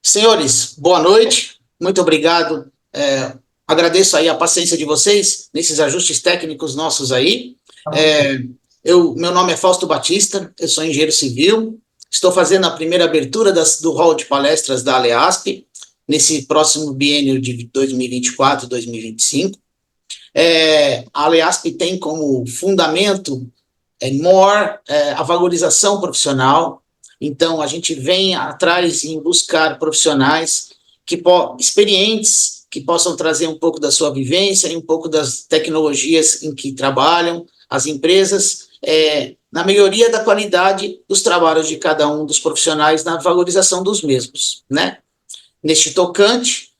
Senhores, boa noite, muito obrigado. Agradeço aí a paciência de vocês nesses ajustes técnicos nossos aí. Meu nome é Fausto Batista, eu sou engenheiro civil, estou fazendo a primeira abertura do hall de palestras da Aleasp, nesse próximo biênio de 2024-2025. A Aleasp tem como fundamento a valorização profissional. Então, a gente vem atrás em buscar profissionais experientes, que possam trazer um pouco da sua vivência e um pouco das tecnologias em que trabalham as empresas, na melhoria da qualidade dos trabalhos de cada um dos profissionais, na valorização dos mesmos, né? Neste tocante,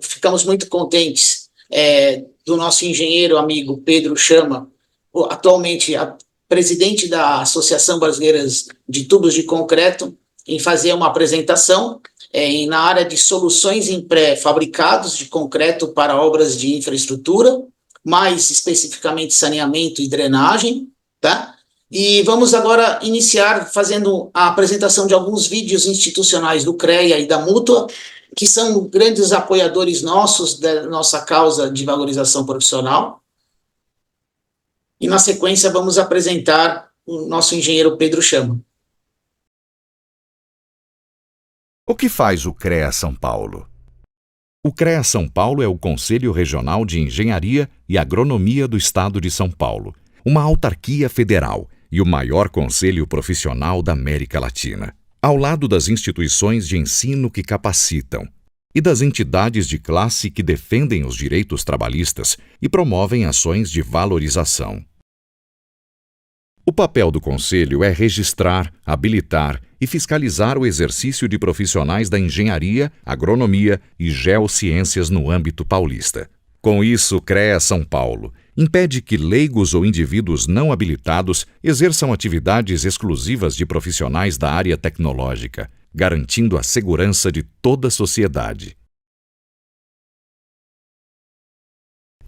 ficamos muito contentes do nosso engenheiro amigo Pedro Chama, atualmente presidente da Associação Brasileira de Tubos de Concreto, em fazer uma apresentação na área de soluções em pré-fabricados de concreto para obras de infraestrutura, mais especificamente saneamento e drenagem, tá? E vamos agora iniciar fazendo a apresentação de alguns vídeos institucionais do CREA e da Mútua, que são grandes apoiadores nossos da nossa causa de valorização profissional. E, na sequência, vamos apresentar o nosso engenheiro Pedro Chama. O que faz o CREA São Paulo? O CREA São Paulo é o Conselho Regional de Engenharia e Agronomia do Estado de São Paulo, uma autarquia federal e o maior conselho profissional da América Latina, ao lado das instituições de ensino que capacitam e das entidades de classe que defendem os direitos trabalhistas e promovem ações de valorização. O papel do Conselho é registrar, habilitar e fiscalizar o exercício de profissionais da engenharia, agronomia e geociências no âmbito paulista. Com isso, o CREA São Paulo impede que leigos ou indivíduos não habilitados exerçam atividades exclusivas de profissionais da área tecnológica, garantindo a segurança de toda a sociedade.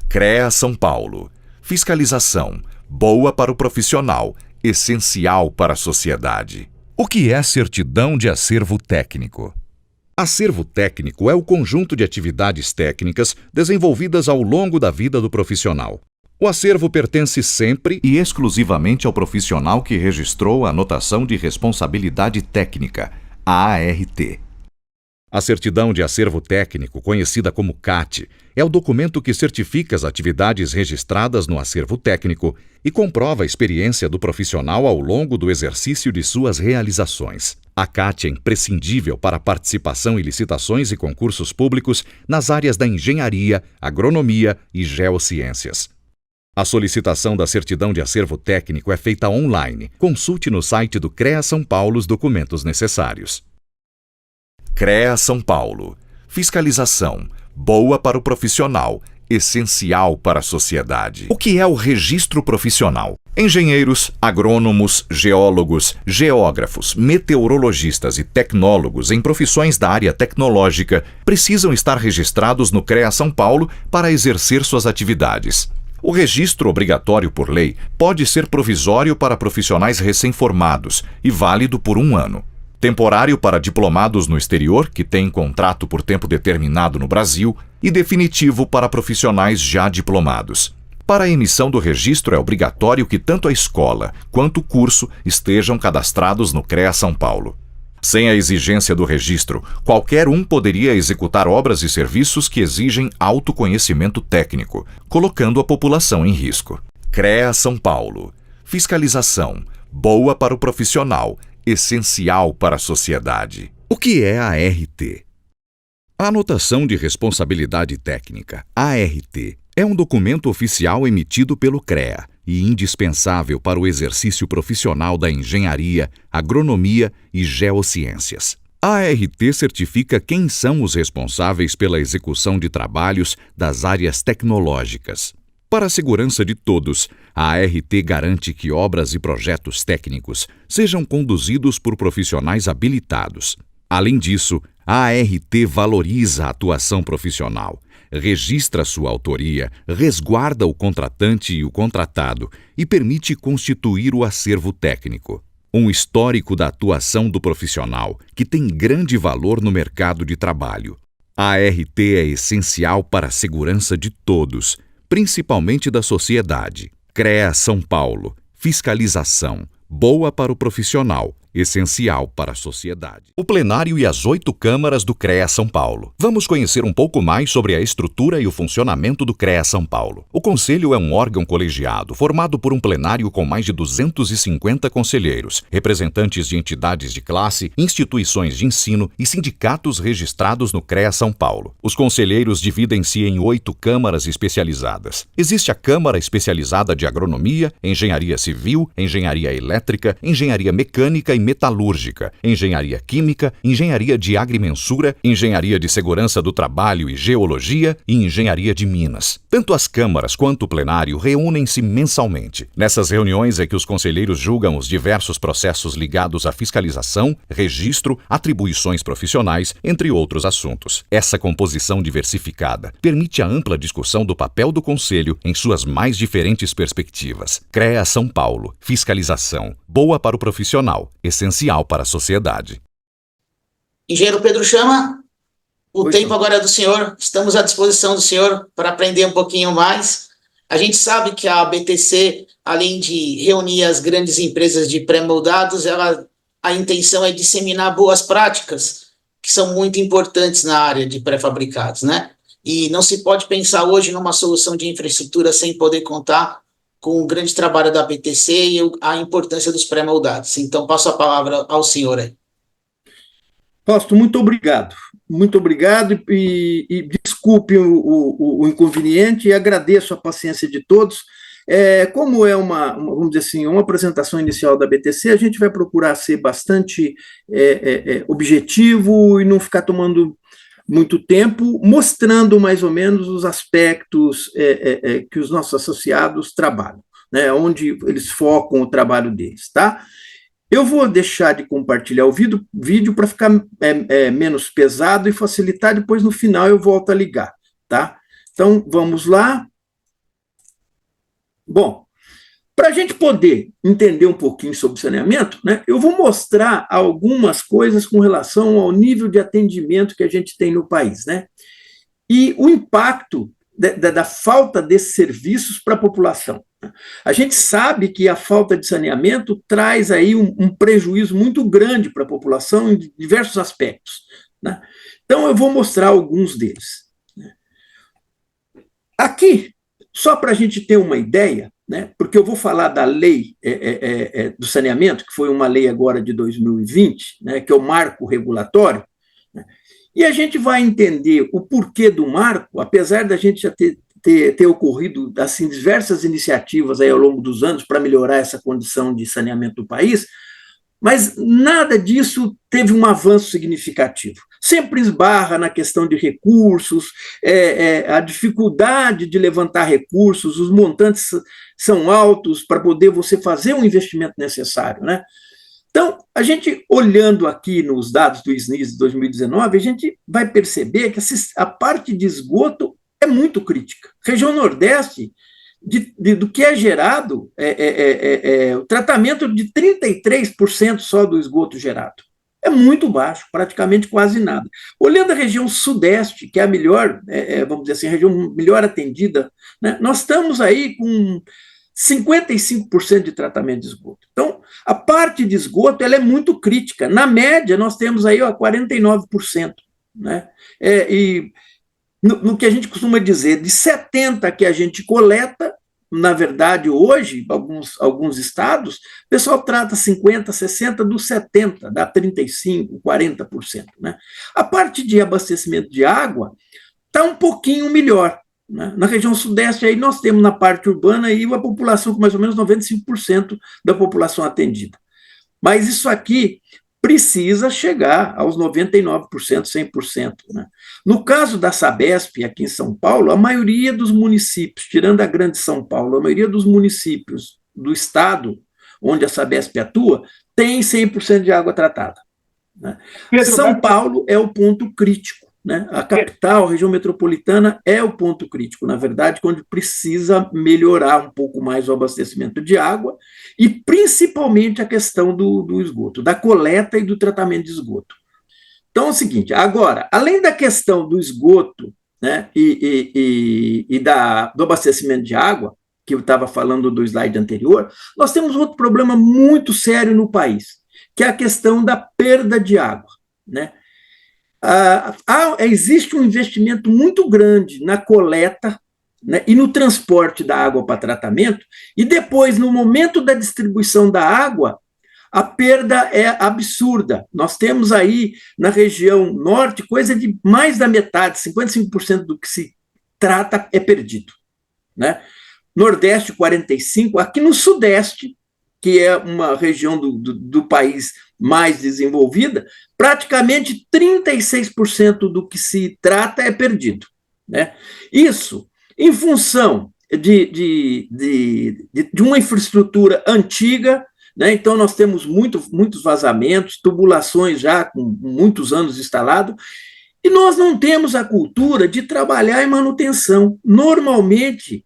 CREA São Paulo. Fiscalização. Boa para o profissional, essencial para a sociedade. O que é certidão de acervo técnico? Acervo técnico é o conjunto de atividades técnicas desenvolvidas ao longo da vida do profissional. O acervo pertence sempre e exclusivamente ao profissional que registrou a anotação de responsabilidade técnica, a ART. A certidão de acervo técnico, conhecida como CAT, é o documento que certifica as atividades registradas no acervo técnico e comprova a experiência do profissional ao longo do exercício de suas realizações. A CAT é imprescindível para a participação em licitações e concursos públicos nas áreas da engenharia, agronomia e geociências. A solicitação da certidão de acervo técnico é feita online. Consulte no site do CREA São Paulo os documentos necessários. CREA São Paulo. Fiscalização. Boa para o profissional, essencial para a sociedade. O que é o registro profissional? Engenheiros, agrônomos, geólogos, geógrafos, meteorologistas e tecnólogos em profissões da área tecnológica precisam estar registrados no CREA São Paulo para exercer suas atividades. O registro obrigatório por lei pode ser provisório para profissionais recém-formados e válido por 1 ano. Temporário para diplomados no exterior, que têm contrato por tempo determinado no Brasil, e definitivo para profissionais já diplomados. Para a emissão do registro é obrigatório que tanto a escola quanto o curso estejam cadastrados no CREA São Paulo. Sem a exigência do registro, qualquer um poderia executar obras e serviços que exigem autoconhecimento técnico, colocando a população em risco. CREA São Paulo. Fiscalização. Boa para o profissional, essencial para a sociedade. O que é a ART? A Anotação de Responsabilidade Técnica, ART, é um documento oficial emitido pelo CREA e indispensável para o exercício profissional da engenharia, agronomia e geociências. A ART certifica quem são os responsáveis pela execução de trabalhos das áreas tecnológicas. Para a segurança de todos, a ART garante que obras e projetos técnicos sejam conduzidos por profissionais habilitados. Além disso, a ART valoriza a atuação profissional, registra sua autoria, resguarda o contratante e o contratado e permite constituir o acervo técnico. Um histórico da atuação do profissional que tem grande valor no mercado de trabalho. A ART é essencial para a segurança de todos, principalmente da sociedade. CREA São Paulo. Fiscalização. Boa para o profissional, essencial para a sociedade. O plenário e as 8 câmaras do CREA São Paulo. Vamos conhecer um pouco mais sobre a estrutura e o funcionamento do CREA São Paulo. O Conselho é um órgão colegiado formado por um plenário com mais de 250 conselheiros, representantes de entidades de classe, instituições de ensino e sindicatos registrados no CREA São Paulo. Os conselheiros dividem-se em 8 câmaras especializadas. Existe a Câmara Especializada de Agronomia, Engenharia Civil, Engenharia Elétrica, Engenharia Mecânica e Metalúrgica, Engenharia Química, Engenharia de Agrimensura, Engenharia de Segurança do Trabalho e Geologia e Engenharia de Minas. Tanto as câmaras quanto o plenário reúnem-se mensalmente. Nessas reuniões é que os conselheiros julgam os diversos processos ligados à fiscalização, registro, atribuições profissionais, entre outros assuntos. Essa composição diversificada permite a ampla discussão do papel do Conselho em suas mais diferentes perspectivas. CREA São Paulo. Fiscalização. Boa para o profissional, essencial para a sociedade. Engenheiro Pedro Chama, o tempo Não. agora é do senhor, estamos à disposição do senhor para aprender um pouquinho mais. A gente sabe que a BTC, além de reunir as grandes empresas de pré-moldados, a intenção é disseminar boas práticas, que são muito importantes na área de pré-fabricados, né? E não se pode pensar hoje numa solução de infraestrutura sem poder contar com o grande trabalho da BTC e a importância dos pré-moldados. Então, passo a palavra ao senhor aí. Fausto, muito obrigado. Muito obrigado e desculpe o inconveniente e agradeço a paciência de todos. Como é vamos dizer assim, uma apresentação inicial da BTC, a gente vai procurar ser bastante objetivo e não ficar tomando muito tempo, mostrando mais ou menos os aspectos que os nossos associados trabalham, né, onde eles focam o trabalho deles, tá? Eu vou deixar de compartilhar o vídeo para ficar menos pesado e facilitar, depois no final eu volto a ligar, tá? Então, vamos lá. Bom, para a gente poder entender um pouquinho sobre saneamento, né, eu vou mostrar algumas coisas com relação ao nível de atendimento que a gente tem no país, né? E o impacto da falta desses serviços para a população. A gente sabe que a falta de saneamento traz aí um prejuízo muito grande para a população em diversos aspectos, né? Então, eu vou mostrar alguns deles. Aqui, só para a gente ter uma ideia, né, porque eu vou falar da lei do saneamento, que foi uma lei agora de 2020, né, que é o marco regulatório, né, e a gente vai entender o porquê do marco, apesar da gente já ter ocorrido assim, diversas iniciativas aí ao longo dos anos para melhorar essa condição de saneamento do país, mas nada disso teve um avanço significativo. Sempre esbarra na questão de recursos, a dificuldade de levantar recursos, os montantes são altos para poder você fazer o investimento necessário, né? Então, a gente olhando aqui nos dados do SNIS de 2019, a gente vai perceber que a parte de esgoto é muito crítica. Região Nordeste, do que é gerado, o tratamento de 33% só do esgoto gerado. É muito baixo, praticamente quase nada. Olhando a região Sudeste, que é a melhor, vamos dizer assim, a região melhor atendida, né, nós estamos aí com 55% de tratamento de esgoto. Então, a parte de esgoto ela é muito crítica. Na média, nós temos aí 49%. Né? E no que a gente costuma dizer, de 70% que a gente coleta, na verdade, hoje, alguns estados, o pessoal trata 50%, 60% dos 70%, dá 35%, 40%. Né? A parte de abastecimento de água está um pouquinho melhor. Né? Na região Sudeste, aí nós temos na parte urbana aí a população com mais ou menos 95% da população atendida. Mas isso aqui precisa chegar aos 99%, 100%. Né? No caso da Sabesp, aqui em São Paulo, a maioria dos municípios, tirando a Grande São Paulo, a maioria dos municípios do estado onde a Sabesp atua, tem 100% de água tratada. Né? São Paulo é o ponto crítico. né? A capital, a região metropolitana, é o ponto crítico, na verdade, onde precisa melhorar um pouco mais o abastecimento de água e, principalmente, a questão do esgoto, da coleta e do tratamento de esgoto. Então é o seguinte, agora, além da questão do esgoto, né, do abastecimento de água, que eu estava falando do slide anterior, nós temos outro problema muito sério no país, que é a questão da perda de água, né? Existe um investimento muito grande na coleta, né, e no transporte da água para tratamento, e depois, no momento da distribuição da água, a perda é absurda. Nós temos aí, na região norte, coisa de mais da metade, 55% do que se trata é perdido, né? Nordeste, 45%, aqui no Sudeste, que é uma região do país mais desenvolvida, praticamente 36% do que se trata é perdido, né? Isso em função de uma infraestrutura antiga, né? Então, nós temos muitos vazamentos, tubulações já com muitos anos instalado, e nós não temos a cultura de trabalhar em manutenção. Normalmente,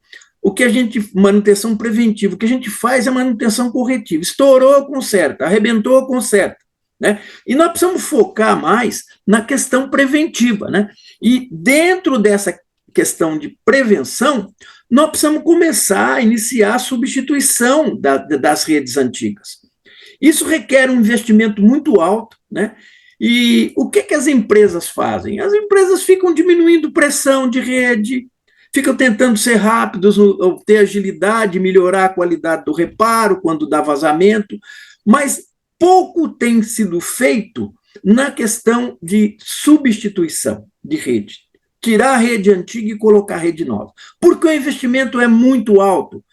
manutenção preventiva, o que a gente faz é manutenção corretiva. Estourou, conserta, arrebentou, conserta, né? E nós precisamos focar mais na questão preventiva, né? E dentro dessa questão de prevenção, nós precisamos começar a iniciar a substituição das redes antigas. Isso requer um investimento muito alto, né? E o que as empresas fazem? As empresas ficam diminuindo pressão de rede, ficam tentando ser rápidos, ter agilidade, melhorar a qualidade do reparo quando dá vazamento, mas pouco tem sido feito na questão de substituição de rede. Tirar a rede antiga e colocar a rede nova. Porque o investimento é muito alto.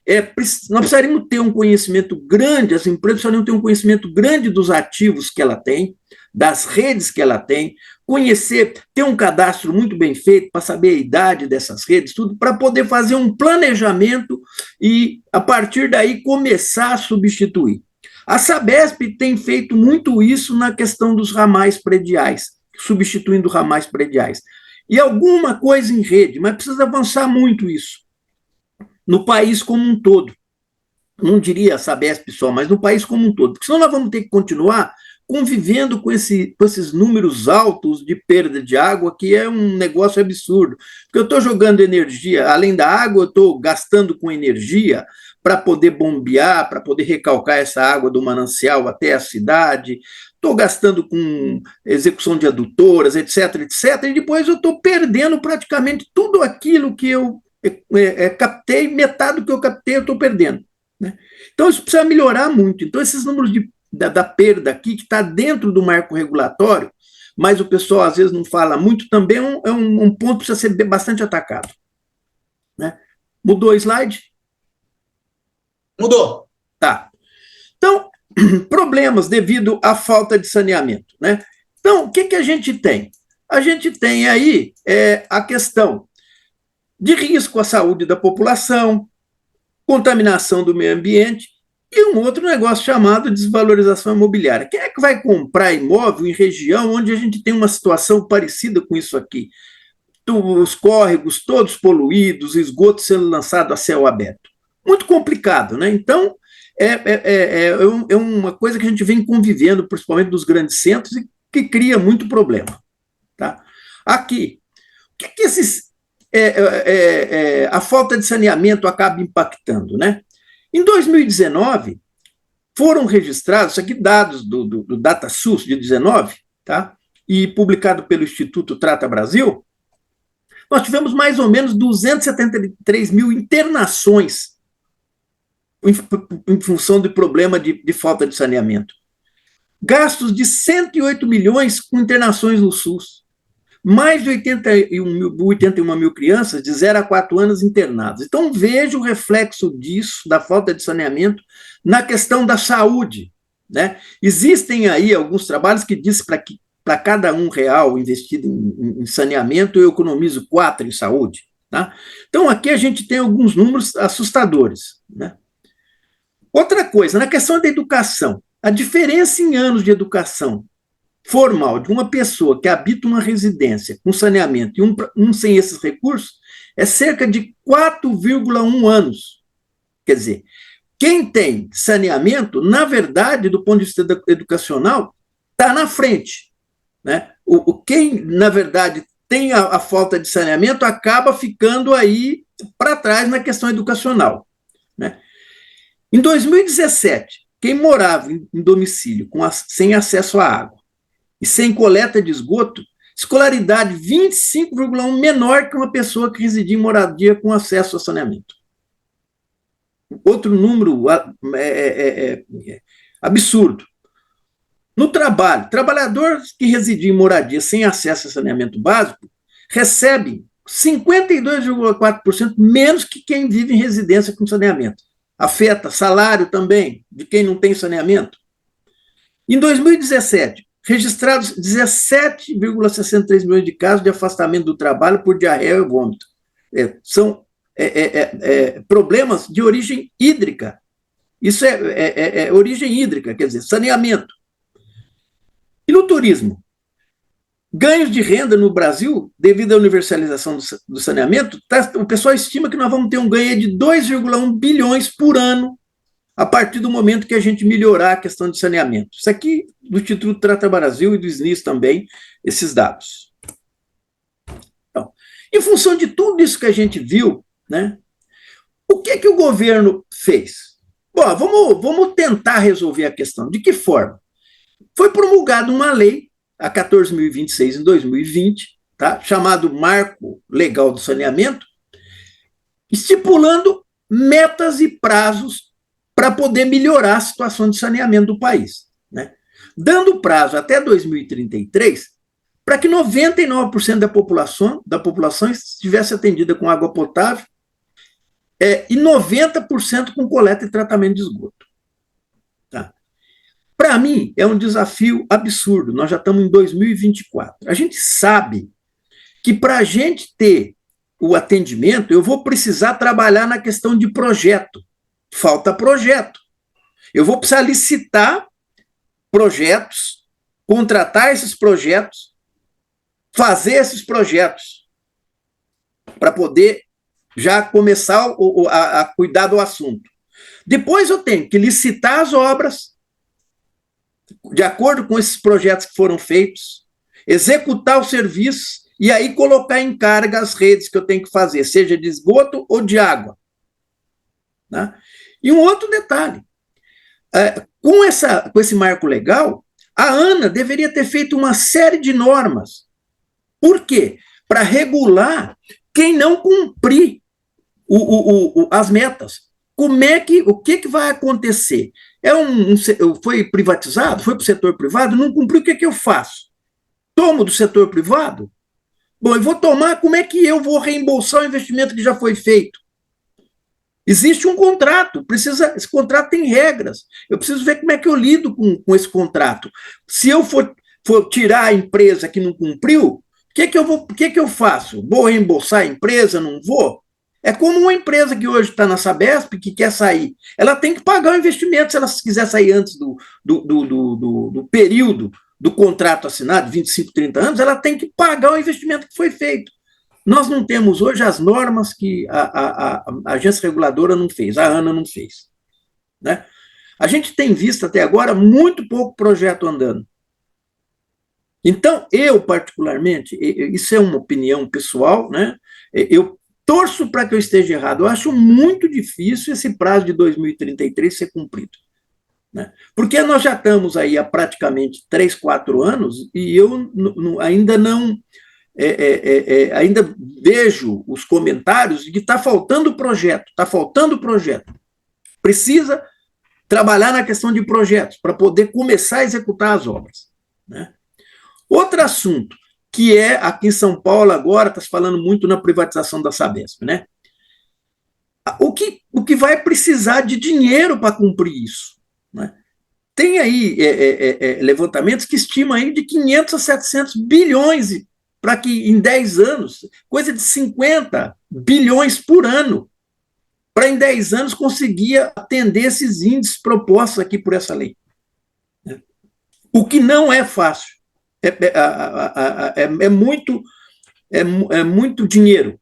Nós precisaríamos ter um conhecimento grande, as empresas precisariam ter um conhecimento grande dos ativos que ela tem, das redes que ela tem, conhecer, ter um cadastro muito bem feito para saber a idade dessas redes, tudo, para poder fazer um planejamento e, a partir daí, começar a substituir. A Sabesp tem feito muito isso na questão dos ramais prediais, substituindo ramais prediais. E alguma coisa em rede, mas precisa avançar muito isso. No país como um todo. Não diria a Sabesp só, mas no país como um todo. Porque senão nós vamos ter que continuar convivendo com esses números altos de perda de água, que é um negócio absurdo. Porque eu estou jogando energia, além da água, eu estou gastando com energia para poder bombear, para poder recalcar essa água do manancial até a cidade, estou gastando com execução de adutoras, etc., etc., e depois eu estou perdendo praticamente tudo aquilo que eu captei, metade do que eu captei eu estou perdendo, né? Então, isso precisa melhorar muito. Então, esses números da perda aqui, que está dentro do marco regulatório, mas o pessoal às vezes não fala muito, também é um ponto que precisa ser bastante atacado, né? Mudou o slide? Mudou. Tá. Então, problemas devido à falta de saneamento, né? Então, o que a gente tem? A gente tem aí a questão de risco à saúde da população, contaminação do meio ambiente e um outro negócio chamado desvalorização imobiliária. Quem é que vai comprar imóvel em região onde a gente tem uma situação parecida com isso aqui? Os córregos todos poluídos, esgoto sendo lançado a céu aberto. Muito complicado, né? Então, é uma coisa que a gente vem convivendo, principalmente nos grandes centros, e que cria muito problema. Tá? Aqui, o que a falta de saneamento acaba impactando, né? Em 2019, foram registrados, isso aqui dados do DataSUS de 19, tá? E publicado pelo Instituto Trata Brasil, nós tivemos mais ou menos 273 mil internações em função do problema de falta de saneamento. Gastos de 108 milhões com internações no SUS. Mais de 81 mil crianças de 0 a 4 anos internadas. Então, veja o reflexo disso, da falta de saneamento, na questão da saúde, né? Existem aí alguns trabalhos que dizem que para cada R$1 investido em saneamento, eu economizo 4 em saúde. Tá? Então, aqui a gente tem alguns números assustadores, né? Outra coisa, na questão da educação, a diferença em anos de educação formal de uma pessoa que habita uma residência com saneamento e um sem esses recursos é cerca de 4,1 anos. Quer dizer, quem tem saneamento, na verdade, do ponto de vista educacional, está na frente. Né? Quem, na verdade, tem a falta de saneamento acaba ficando aí para trás na questão educacional. Né? Em 2017, quem morava em domicílio sem acesso à água e sem coleta de esgoto, escolaridade 25,1 menor que uma pessoa que residia em moradia com acesso a saneamento. Outro número absurdo. No trabalho, trabalhadores que residiam em moradia sem acesso a saneamento básico recebem 52,4% menos que quem vive em residência com saneamento. Afeta salário também de quem não tem saneamento. Em 2017, registrados 17,63 milhões de casos de afastamento do trabalho por diarreia e vômito. São problemas de origem hídrica. Isso é origem hídrica, quer dizer, saneamento. E no turismo? Ganhos de renda no Brasil, devido à universalização do saneamento, o pessoal estima que nós vamos ter um ganho de 2,1 bilhões por ano a partir do momento que a gente melhorar a questão de saneamento. Isso aqui do Instituto Trata Brasil e do SNIS também, esses dados. Então, em função de tudo isso que a gente viu, né, o que o governo fez? Bom, vamos tentar resolver a questão. De que forma? Foi promulgada uma lei, a 14.026, em 2020, tá, chamado Marco Legal do Saneamento, estipulando metas e prazos para poder melhorar a situação de saneamento do país. Né? Dando prazo até 2033 para que 99% da população estivesse atendida com água potável e 90% com coleta e tratamento de esgoto. Tá? Para mim, é um desafio absurdo. Nós já estamos em 2024. A gente sabe que para a gente ter o atendimento, eu vou precisar trabalhar na questão de projeto. Falta projeto. Eu vou precisar licitar projetos, contratar esses projetos, fazer esses projetos, para poder já começar a cuidar do assunto. Depois eu tenho que licitar as obras, de acordo com esses projetos que foram feitos, executar os serviços e aí colocar em carga as redes que eu tenho que fazer, seja de esgoto ou de água. Né? E um outro detalhe, com esse marco legal, a ANA deveria ter feito uma série de normas. Por quê? Para regular quem não cumprir as metas. O que vai acontecer? Foi privatizado? Foi para o setor privado? Não cumpriu, o que eu faço? Tomo do setor privado? Bom, eu vou tomar, como é que eu vou reembolsar o investimento que já foi feito? Existe um contrato, esse contrato tem regras. Eu preciso ver como é que eu lido com esse contrato. Se eu for tirar a empresa que não cumpriu, o que eu faço? Vou reembolsar a empresa? Não vou? É como uma empresa que hoje está na Sabesp, que quer sair. Ela tem que pagar o investimento se ela quiser sair antes do período do contrato assinado, 25, 30 anos, ela tem que pagar o investimento que foi feito. Nós não temos hoje as normas que a agência reguladora não fez, a ANA não fez. Né? A gente tem visto até agora muito pouco projeto andando. Então, eu particularmente, isso é uma opinião pessoal, né? Eu torço para que eu esteja errado. Eu acho muito difícil esse prazo de 2033 ser cumprido. Né? Porque nós já estamos aí há praticamente 3, 4 anos e eu ainda não... ainda vejo os comentários de que está faltando projeto, Precisa trabalhar na questão de projetos para poder começar a executar as obras. Né? Outro assunto, que aqui em São Paulo agora, está se falando muito na privatização da Sabesp. Né? O que vai precisar de dinheiro para cumprir isso? Né? Tem aí levantamentos que estimam aí de 500 a 700 bilhões para que em 10 anos, coisa de 50 bilhões por ano, para em 10 anos conseguir atender esses índices propostos aqui por essa lei. O que não é fácil. é muito dinheiro.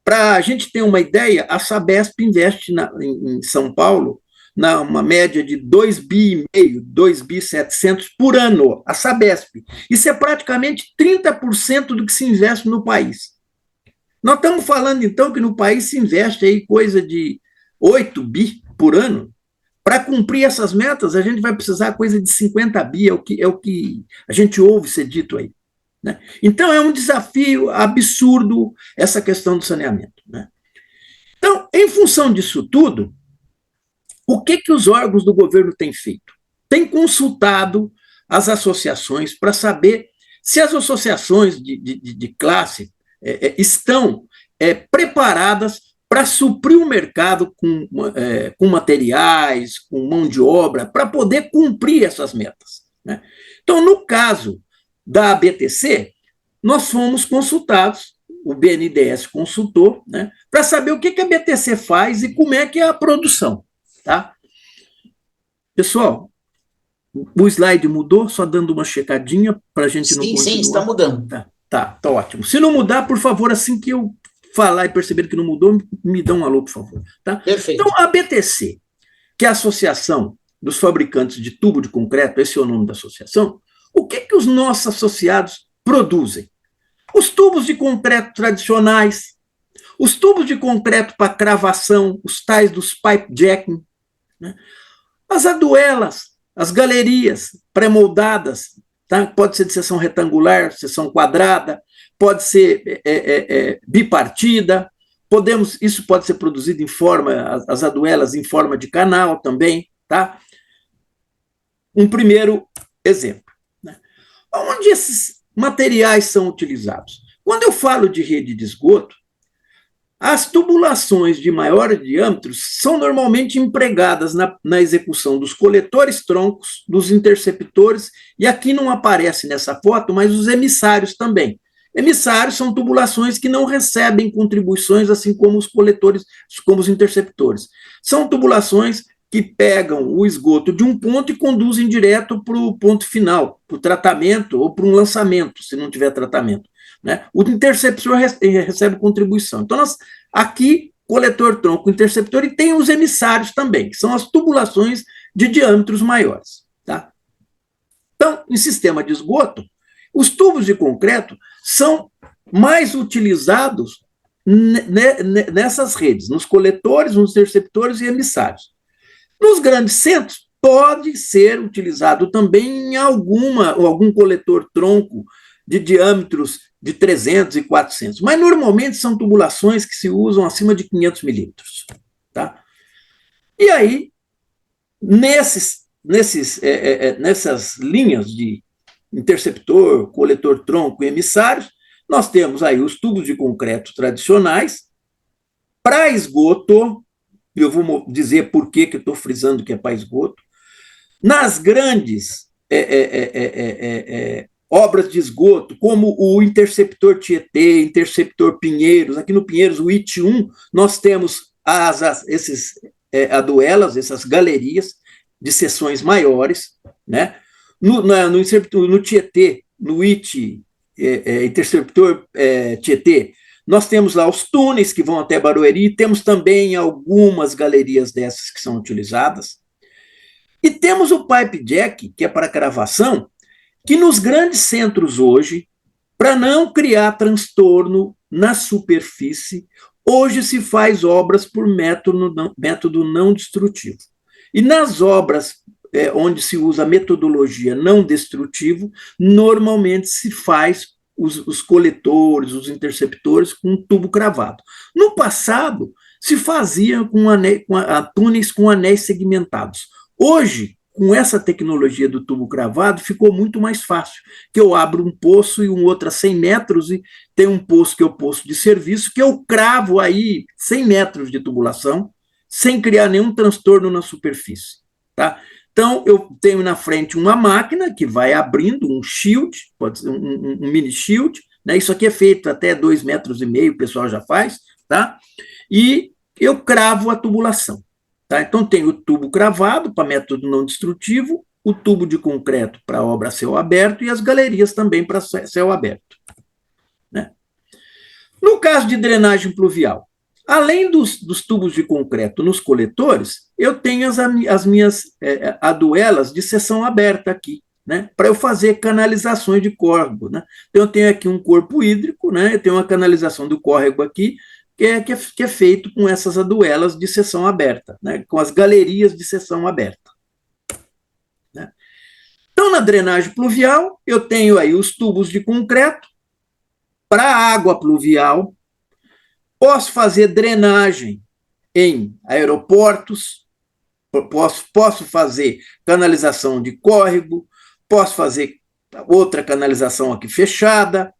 Para a gente ter uma ideia, a Sabesp investe em São Paulo uma média de 2,5 bi, 2,7 bi por ano, a Sabesp. Isso é praticamente 30% do que se investe no país. Nós estamos falando, então, que no país se investe aí coisa de 8 bi por ano. Para cumprir essas metas, a gente vai precisar coisa de 50 bi, é o que a gente ouve ser dito aí. Né? Então, é um desafio absurdo essa questão do saneamento. Né? Então, em função disso tudo, o que os órgãos do governo têm feito? Têm consultado as associações para saber se as associações de classe estão preparadas para suprir o mercado com materiais, com mão de obra, para poder cumprir essas metas. Né? Então, no caso da ABTC, nós fomos consultados, o BNDES consultou, né, para saber o que a BTC faz e como é que é a produção. Tá? Pessoal, o slide mudou, só dando uma checadinha para a gente não continuar. Sim, está mudando. Tá ótimo. Se não mudar, por favor, assim que eu falar e perceber que não mudou, me dá um alô, por favor. Tá? Perfeito. Então, a BTC, que é a Associação dos Fabricantes de Tubo de Concreto, esse é o nome da associação, o que os nossos associados produzem? Os tubos de concreto tradicionais, os tubos de concreto para cravação, os tais dos pipe jacking, né? As aduelas, as galerias pré-moldadas, tá? Pode ser de seção retangular, seção quadrada, pode ser bipartida, isso pode ser produzido em forma, as aduelas em forma de canal também. Tá? Um primeiro exemplo. Né? Onde esses materiais são utilizados? Quando eu falo de rede de esgoto, as tubulações de maior diâmetro são normalmente empregadas na execução dos coletores troncos, dos interceptores, e aqui não aparece nessa foto, mas os emissários também. Emissários são tubulações que não recebem contribuições, assim como os coletores, como os interceptores. São tubulações que pegam o esgoto de um ponto e conduzem direto para o ponto final, para o tratamento ou para um lançamento, se não tiver tratamento. Né? O interceptor recebe contribuição. Então, aqui, coletor, tronco, interceptor, e tem os emissários também, que são as tubulações de diâmetros maiores. Tá? Então, em sistema de esgoto, os tubos de concreto são mais utilizados nessas redes, nos coletores, nos interceptores e emissários. Nos grandes centros, pode ser utilizado também em algum coletor tronco de diâmetros de 300 e 400, mas normalmente são tubulações que se usam acima de 500 milímetros. Tá? E aí, nessas linhas de interceptor, coletor tronco e emissários, nós temos aí os tubos de concreto tradicionais. Para esgoto, eu vou dizer por que estou frisando que é para esgoto, nas grandes obras de esgoto, como o interceptor Tietê, interceptor Pinheiros, aqui no Pinheiros, o IT1, nós temos esses aduelas, essas galerias de seções maiores, né? No Tietê, no interceptor Tietê, nós temos lá os túneis que vão até Barueri, temos também algumas galerias dessas que são utilizadas, e temos o pipe jack, que é para cravação, que nos grandes centros hoje, para não criar transtorno na superfície, hoje se faz obras por método não destrutivo. E nas obras onde se usa a metodologia não destrutivo, normalmente se faz os coletores, os interceptores com tubo cravado. No passado, se fazia com túneis com anéis segmentados. Hoje, com essa tecnologia do tubo cravado, ficou muito mais fácil, que eu abro um poço e um outro a 100 metros, e tem um poço que é o poço de serviço, que eu cravo aí 100 metros de tubulação, sem criar nenhum transtorno na superfície. Tá? Então, eu tenho na frente uma máquina que vai abrindo um shield, pode ser um mini shield, né? Isso aqui é feito até 2,5 metros, o pessoal já faz, tá? E eu cravo a tubulação. Tá? Então, tem o tubo cravado para método não destrutivo, o tubo de concreto para obra a céu aberto e as galerias também para céu aberto, né? No caso de drenagem pluvial, além dos tubos de concreto nos coletores, eu tenho as minhas aduelas de seção aberta aqui, né, para eu fazer canalizações de córrego, né? Então, eu tenho aqui um corpo hídrico, né, eu tenho uma canalização do córrego aqui, que é feito com essas aduelas de seção aberta, né, com as galerias de seção aberta, né? Então, na drenagem pluvial, eu tenho aí os tubos de concreto para água pluvial, posso fazer drenagem em aeroportos, posso fazer canalização de córrego, posso fazer outra canalização aqui fechada,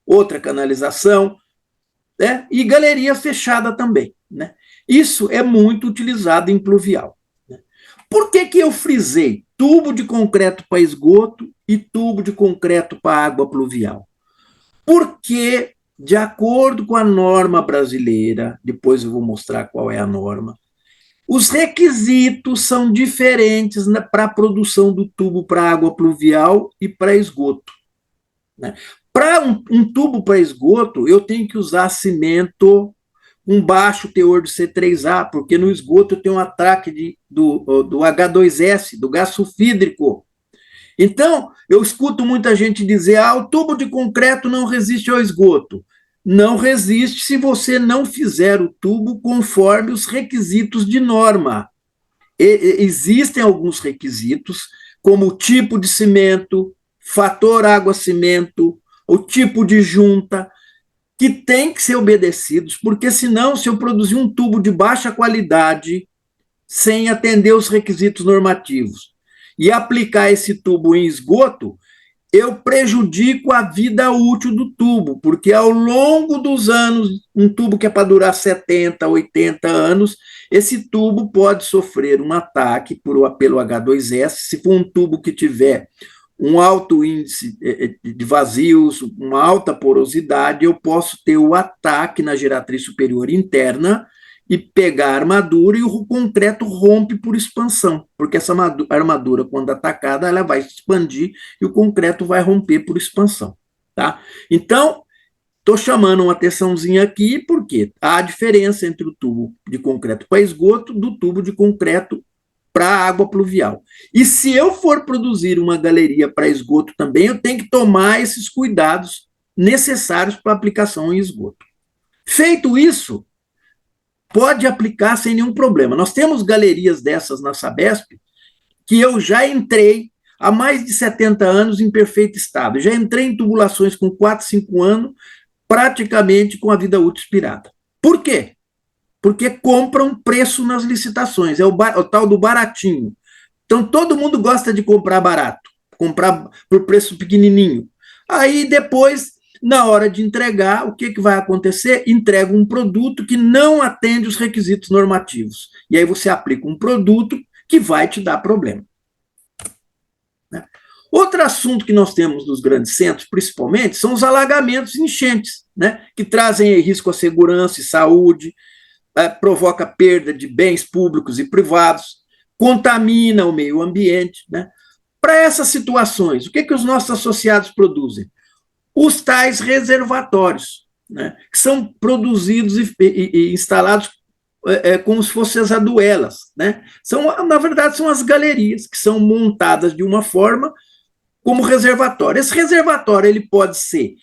outra canalização, né? E galeria fechada também, né? Isso é muito utilizado em pluvial, né? Por que eu frisei tubo de concreto para esgoto e tubo de concreto para água pluvial? Porque, de acordo com a norma brasileira, depois eu vou mostrar qual é a norma, os requisitos são diferentes para a produção do tubo para água pluvial e para esgoto, né? Para um tubo para esgoto, eu tenho que usar cimento com baixo teor de C3A, porque no esgoto eu tenho um ataque do H2S, do gás sulfídrico. Então, eu escuto muita gente dizer: o tubo de concreto não resiste ao esgoto. Não resiste se você não fizer o tubo conforme os requisitos de norma. Existem alguns requisitos, como o tipo de cimento, fator água-cimento, o tipo de junta, que tem que ser obedecidos, porque senão, se eu produzir um tubo de baixa qualidade, sem atender os requisitos normativos, e aplicar esse tubo em esgoto, eu prejudico a vida útil do tubo, porque ao longo dos anos, um tubo que é para durar 70, 80 anos, esse tubo pode sofrer um ataque pelo H2S, se for um tubo que tiver um alto índice de vazios, uma alta porosidade, eu posso ter o ataque na geratriz superior interna e pegar a armadura, e o concreto rompe por expansão, porque essa armadura, quando atacada, ela vai se expandir e o concreto vai romper por expansão, tá? Então, estou chamando uma atençãozinha aqui, porque há a diferença entre o tubo de concreto para esgoto do tubo de concreto para água pluvial. E se eu for produzir uma galeria para esgoto também, eu tenho que tomar esses cuidados necessários para aplicação em esgoto. Feito isso, pode aplicar sem nenhum problema. Nós temos galerias dessas na Sabesp que eu já entrei há mais de 70 anos em perfeito estado. Já entrei em tubulações com 4, 5 anos, praticamente com a vida útil expirada. Por quê? Porque compram preço nas licitações, é o tal do baratinho. Então, todo mundo gosta de comprar barato, comprar por preço pequenininho. Aí, depois, na hora de entregar, o que vai acontecer? Entrega um produto que não atende os requisitos normativos. E aí você aplica um produto que vai te dar problema, né? Outro assunto que nós temos nos grandes centros, principalmente, são os alagamentos e enchentes, né, que trazem risco à segurança e saúde, provoca perda de bens públicos e privados, contamina o meio ambiente, né? Para essas situações, o que os nossos associados produzem? Os tais reservatórios, né, que são produzidos e instalados como se fossem as aduelas, né? Na verdade, são as galerias, que são montadas de uma forma como reservatório. Esse reservatório ele pode ser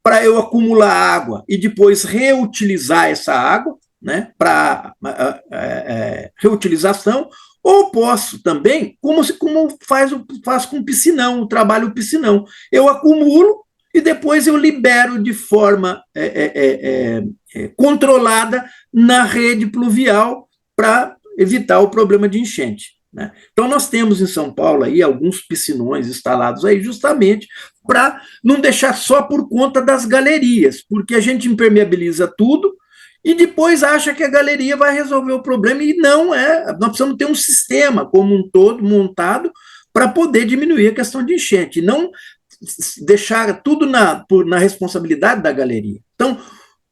para eu acumular água e depois reutilizar essa água, né, para reutilização, ou posso também, como faz com o piscinão, o trabalho piscinão. Eu acumulo e depois eu libero de forma controlada na rede pluvial para evitar o problema de enchente, né? Então, nós temos em São Paulo aí alguns piscinões instalados aí justamente para não deixar só por conta das galerias, porque a gente impermeabiliza tudo e depois acha que a galeria vai resolver o problema, e não é. Nós precisamos ter um sistema como um todo montado para poder diminuir a questão de enchente, e não deixar tudo na responsabilidade da galeria. Então,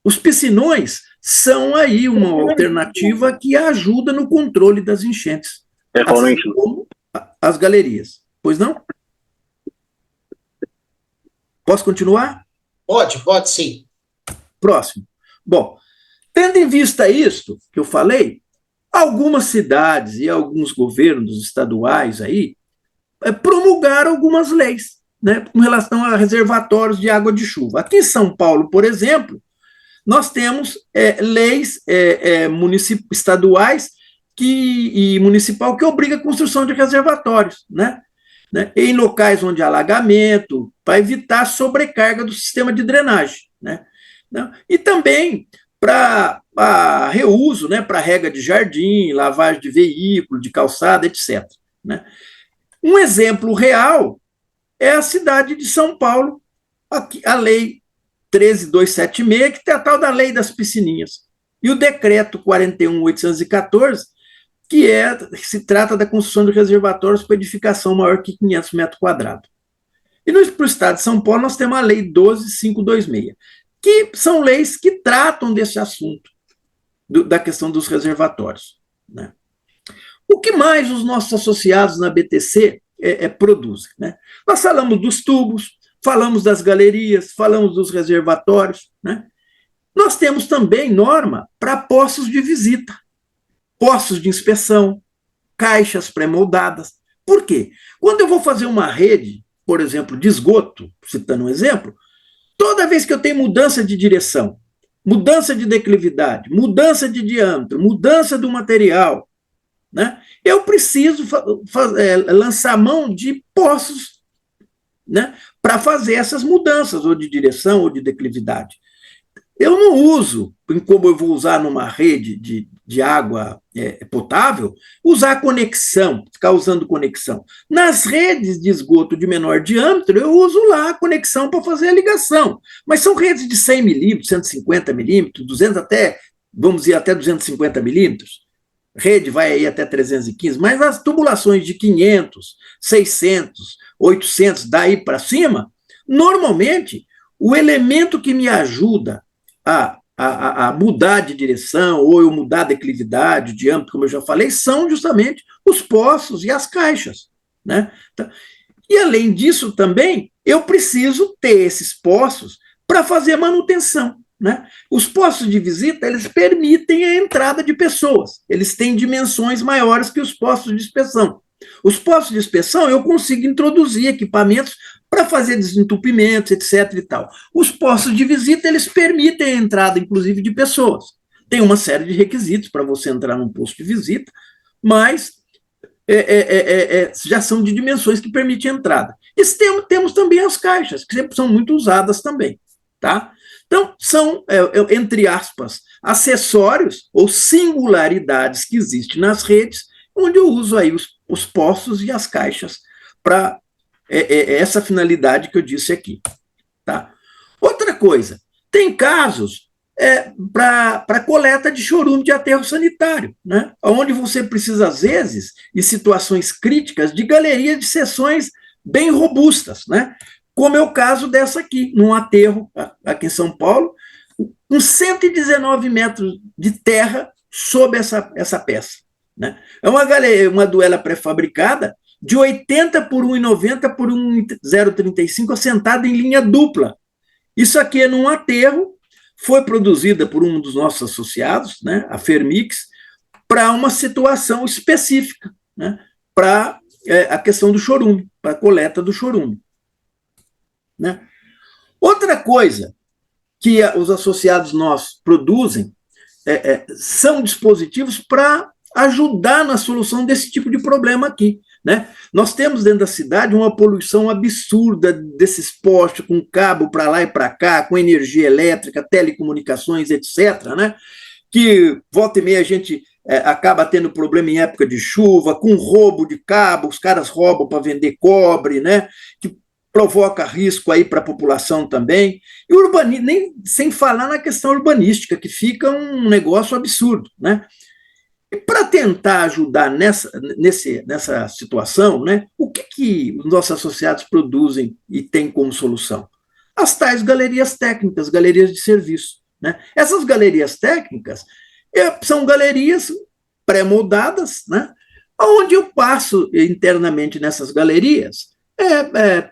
os piscinões são aí uma alternativa que ajuda no controle das enchentes, assim como as galerias. Pois não? Posso continuar? Pode sim. Próximo. Bom, tendo em vista isso que eu falei, algumas cidades e alguns governos estaduais aí promulgaram algumas leis, né, com relação a reservatórios de água de chuva. Aqui em São Paulo, por exemplo, nós temos leis estaduais e municipal que obriga a construção de reservatórios, né, em locais onde há alagamento, para evitar a sobrecarga do sistema de drenagem. Né, e também para reuso, né, para rega de jardim, lavagem de veículo, de calçada, etc. Né. Um exemplo real é a cidade de São Paulo, aqui, a lei 13.276, que tem a tal da lei das piscininhas, e o decreto 41.814, que se trata da construção de reservatórios para edificação maior que 500 metros quadrados. E para o estado de São Paulo nós temos a lei 12.526, que são leis que tratam desse assunto, da questão dos reservatórios. Né? O que mais os nossos associados na BTC produzem? Né? Nós falamos dos tubos, falamos das galerias, falamos dos reservatórios. Né? Nós temos também norma para postos de visita, postos de inspeção, caixas pré-moldadas. Por quê? Quando eu vou fazer uma rede, por exemplo, de esgoto, citando um exemplo, toda vez que eu tenho mudança de direção, mudança de declividade, mudança de diâmetro, mudança do material, né, eu preciso lançar mão de poços, né, para fazer essas mudanças, ou de direção, ou de declividade. Eu não uso, como eu vou usar numa rede de água potável, usar conexão, ficar usando conexão. Nas redes de esgoto de menor diâmetro, eu uso lá a conexão para fazer a ligação. Mas são redes de 100 milímetros, 150 milímetros, 200 até, vamos dizer, até 250 milímetros. Rede vai aí até 315, mas as tubulações de 500, 600, 800, daí para cima, normalmente, o elemento que me ajuda a mudar de direção, ou eu mudar a declividade, o diâmetro, como eu já falei, são justamente os poços e as caixas. Né? E, além disso, também, eu preciso ter esses poços para fazer manutenção. Né? Os postos de visita, eles permitem a entrada de pessoas, eles têm dimensões maiores que os postos de inspeção. Os postos de inspeção, eu consigo introduzir equipamentos para fazer desentupimentos, etc. e tal. Os postos de visita, eles permitem a entrada, inclusive, de pessoas. Tem uma série de requisitos para você entrar num posto de visita, mas já são de dimensões que permitem a entrada. E temos também as caixas, que sempre são muito usadas também. Tá? Então, são, entre aspas, acessórios ou singularidades que existem nas redes, onde eu uso aí os postos e as caixas para essa finalidade que eu disse aqui. Tá? Outra coisa, tem casos para coleta de chorume de aterro sanitário, né? Onde você precisa, às vezes, em situações críticas, de galerias de seções bem robustas, né? Como é o caso dessa aqui, num aterro aqui em São Paulo, com 119 metros de terra sob essa peça. Né? É uma duela pré-fabricada de 80 por 1,90 por 1,035, assentada em linha dupla. Isso aqui é num aterro, foi produzida por um dos nossos associados, né, a Fermix, para uma situação específica, né, para a questão do chorume, para a coleta do chorume. Né? Outra coisa que os associados nossos produzem são dispositivos para ajudar na solução desse tipo de problema aqui. Né? Nós temos dentro da cidade uma poluição absurda desses postes, com cabo para lá e para cá, com energia elétrica, telecomunicações, etc., né? Que volta e meia a gente acaba tendo problema em época de chuva, com roubo de cabo, os caras roubam para vender cobre, né? Que provoca risco aí para a população também. E nem sem falar na questão urbanística, que fica um negócio absurdo, né? E para tentar ajudar nessa situação, né, o que os nossos associados produzem e têm como solução? As tais galerias técnicas, galerias de serviço. Né? Essas galerias técnicas são galerias pré-moldadas, né, onde eu passo internamente nessas galerias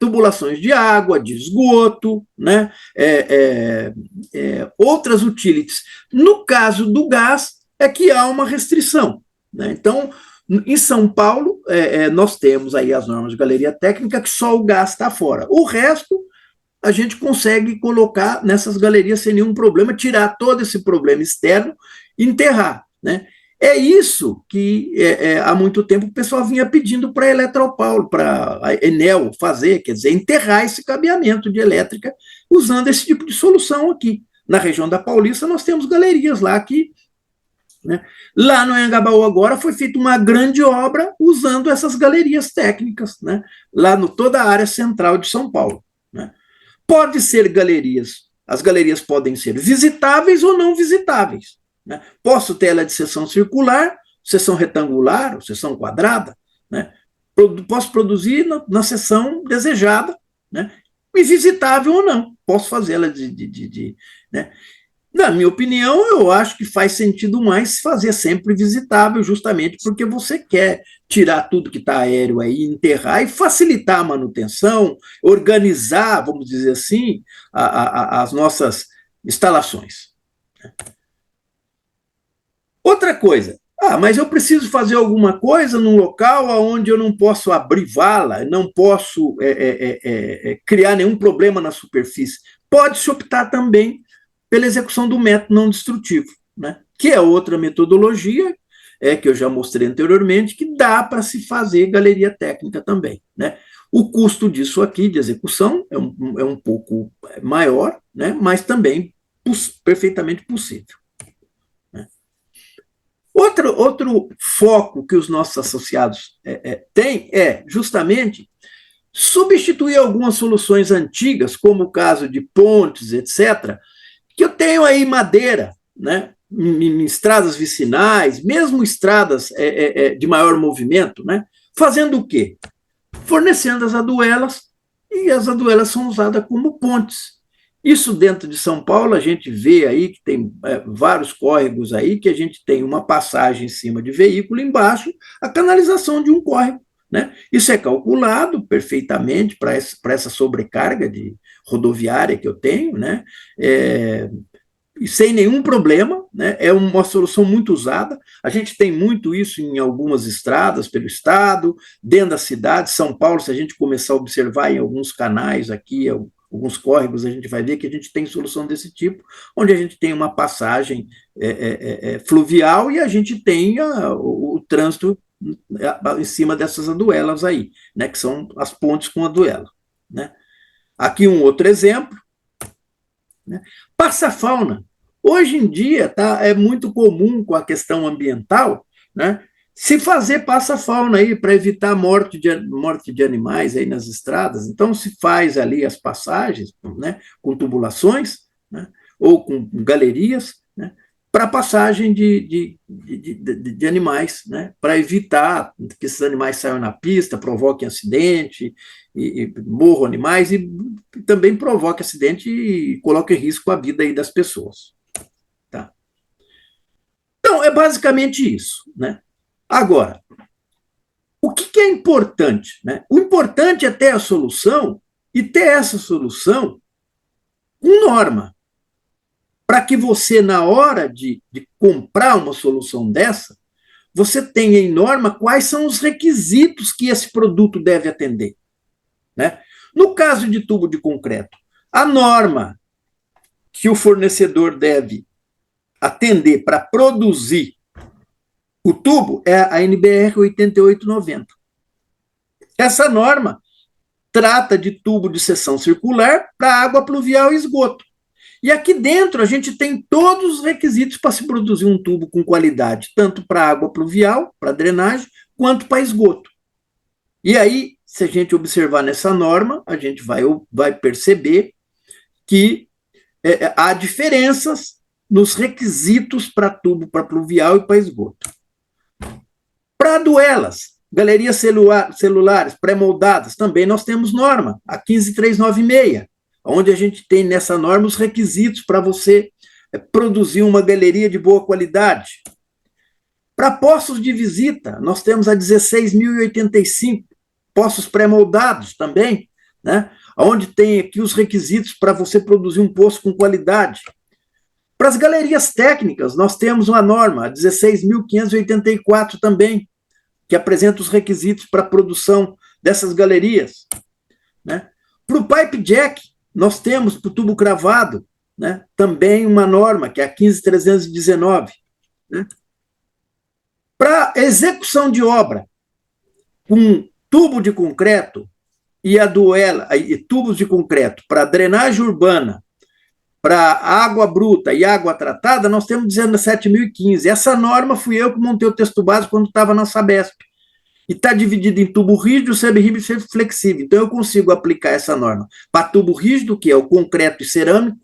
tubulações de água, de esgoto, né? Outras utilities. No caso do gás, é que há uma restrição, né? Então, em São Paulo, nós temos aí as normas de galeria técnica que só o gás está fora. O resto, a gente consegue colocar nessas galerias sem nenhum problema, tirar todo esse problema externo e enterrar, né? É isso que há muito tempo o pessoal vinha pedindo para a Eletropaulo, para a Enel fazer, quer dizer, enterrar esse cabeamento de elétrica usando esse tipo de solução aqui. Na região da Paulista, nós temos galerias lá que, né? Lá no Anhangabaú agora foi feita uma grande obra usando essas galerias técnicas, né? Lá no toda a área central de São Paulo, né? Pode ser galerias, as galerias podem ser visitáveis ou não visitáveis, né? Posso ter ela de seção circular, seção retangular, ou seção quadrada, né? Posso produzir na seção desejada, né? E visitável ou não, posso fazê-la né? Na minha opinião, eu acho que faz sentido mais fazer sempre visitável, justamente porque você quer tirar tudo que está aéreo aí, enterrar e facilitar a manutenção, organizar, vamos dizer assim, as nossas instalações. Outra coisa, mas eu preciso fazer alguma coisa num local onde eu não posso abrir vala, não posso criar nenhum problema na superfície. Pode-se optar também pela execução do método não destrutivo, né? Que é outra metodologia, que eu já mostrei anteriormente, que dá para se fazer galeria técnica também, né? O custo disso aqui, de execução, é um pouco maior, né? Mas também perfeitamente possível. Outro foco que os nossos associados têm é justamente substituir algumas soluções antigas, como o caso de pontes, etc., que eu tenho aí madeira, né, em estradas vicinais, mesmo estradas de maior movimento, né, fazendo o quê? Fornecendo as aduelas, e as aduelas são usadas como pontes. Isso dentro de São Paulo, a gente vê aí que tem vários córregos aí, que a gente tem uma passagem em cima de veículo, embaixo, a canalização de um córrego, né? Isso é calculado perfeitamente para essa sobrecarga rodoviária que eu tenho, né? E sem nenhum problema, né? É uma solução muito usada. A gente tem muito isso em algumas estradas pelo estado, dentro da cidade. São Paulo, se a gente começar a observar em alguns canais aqui, alguns córregos, a gente vai ver que a gente tem solução desse tipo, onde a gente tem uma passagem fluvial e a gente tem o trânsito em cima dessas aduelas aí, né, que são as pontes com aduela, né? Aqui um outro exemplo, né? Passa-fauna. Hoje em dia é muito comum com a questão ambiental, né, se fazer passa-fauna aí para evitar morte de animais aí nas estradas. Então se faz ali as passagens, né, com tubulações, né, ou com galerias, né, para passagem de animais, né, para evitar que esses animais saiam na pista, provoquem acidente, e morram animais, e também provoquem acidente e coloquem em risco a vida aí das pessoas. Tá? Então, é basicamente isso, né? Agora, o que é importante, né? O importante é ter a solução e ter essa solução com norma, para que você, na hora de comprar uma solução dessa, você tenha em norma quais são os requisitos que esse produto deve atender, né? No caso de tubo de concreto, a norma que o fornecedor deve atender para produzir o tubo é a NBR 8890. Essa norma trata de tubo de seção circular para água pluvial e esgoto. E aqui dentro a gente tem todos os requisitos para se produzir um tubo com qualidade, tanto para água pluvial, para drenagem, quanto para esgoto. E aí, se a gente observar nessa norma, a gente vai perceber que há diferenças nos requisitos para tubo, para pluvial e para esgoto. Para duelas, galerias celulares pré-moldadas, também nós temos norma, a 15396, onde a gente tem nessa norma os requisitos para você produzir uma galeria de boa qualidade. Para poços de visita, nós temos a 16.085, poços pré-moldados também, né? Onde tem aqui os requisitos para você produzir um poço com qualidade. Para as galerias técnicas, nós temos uma norma, a 16.584 também, que apresenta os requisitos para a produção dessas galerias, né? Para o pipe jack, nós temos para o tubo cravado, né, também uma norma, que é a 15.319. Né? Para execução de obra com tubo de concreto e a duela, e tubos de concreto para drenagem urbana, para água bruta e água tratada, nós temos 17.015. Essa norma fui eu que montei o texto básico quando estava na Sabesp. E está dividido em tubo rígido, semi-rígido e flexível. Então, eu consigo aplicar essa norma para tubo rígido, que é o concreto e cerâmico,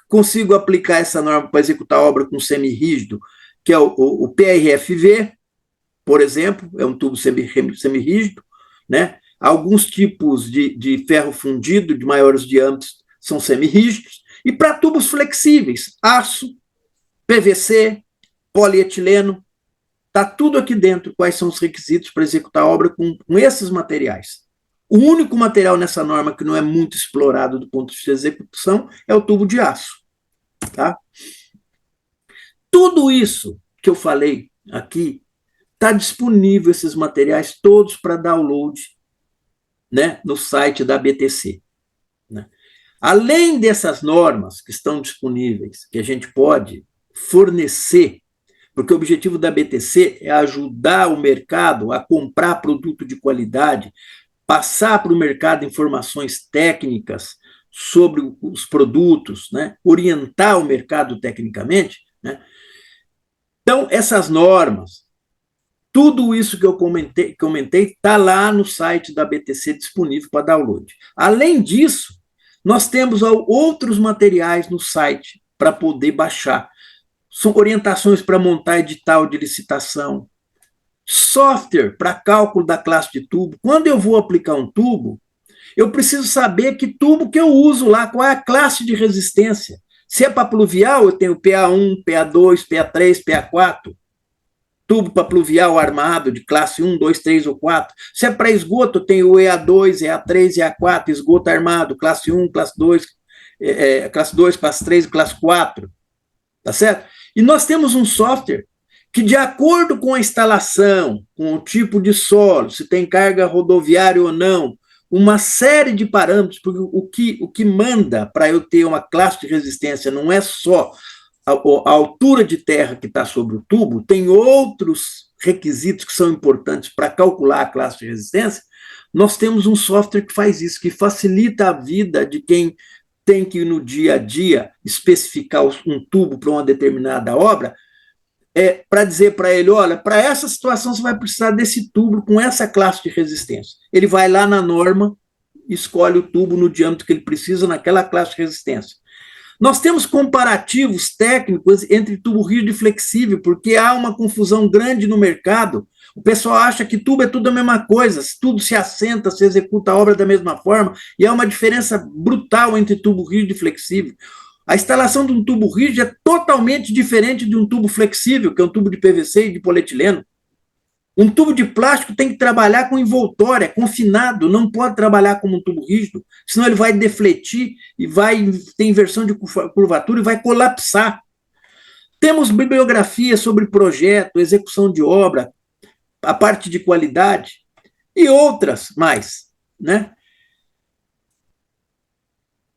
consigo aplicar essa norma para executar obra com semi-rígido, que é o PRFV, por exemplo, é um tubo semi-rígido, né? Alguns tipos de ferro fundido de maiores diâmetros são semi-rígidos, e para tubos flexíveis, aço, PVC, polietileno, está tudo aqui dentro, quais são os requisitos para executar a obra com esses materiais. O único material nessa norma que não é muito explorado do ponto de vista de execução é o tubo de aço. Tá? Tudo isso que eu falei aqui, está disponível, esses materiais todos para download, né, no site da BTC. Né? Além dessas normas que estão disponíveis, que a gente pode fornecer, porque o objetivo da BTC é ajudar o mercado a comprar produto de qualidade, passar para o mercado informações técnicas sobre os produtos, né? Orientar o mercado tecnicamente. Né? Então, essas normas, tudo isso que eu comentei está lá no site da BTC disponível para download. Além disso, nós temos outros materiais no site para poder baixar. São orientações para montar edital de licitação, software para cálculo da classe de tubo. Quando eu vou aplicar um tubo, eu preciso saber que tubo que eu uso lá, qual é a classe de resistência. Se é para pluvial, eu tenho PA1, PA2, PA3, PA4. Tubo para pluvial armado de classe 1, 2, 3 ou 4. Se é para esgoto, eu tenho o EA2, EA3, EA4, esgoto armado, classe 1, classe 2, classe 2, classe 3 e classe 4. Tá certo? E nós temos um software que, de acordo com a instalação, com o tipo de solo, se tem carga rodoviária ou não, uma série de parâmetros, porque o que manda para eu ter uma classe de resistência não é só a altura de terra que está sobre o tubo, tem outros requisitos que são importantes para calcular a classe de resistência. Nós temos um software que faz isso, que facilita a vida de quem tem que, no dia a dia, especificar um tubo para uma determinada obra, para dizer para ele, olha, para essa situação você vai precisar desse tubo com essa classe de resistência. Ele vai lá na norma, escolhe o tubo no diâmetro que ele precisa naquela classe de resistência. Nós temos comparativos técnicos entre tubo rígido e flexível, porque há uma confusão grande no mercado. O pessoal acha que tubo é tudo a mesma coisa, tudo se assenta, se executa a obra da mesma forma, e há uma diferença brutal entre tubo rígido e flexível. A instalação de um tubo rígido é totalmente diferente de um tubo flexível, que é um tubo de PVC e de polietileno. Um tubo de plástico tem que trabalhar com envoltória, confinado, não pode trabalhar como um tubo rígido, senão ele vai defletir e vai ter inversão de curvatura e vai colapsar. Temos bibliografia sobre projeto, execução de obra, a parte de qualidade e outras mais, né?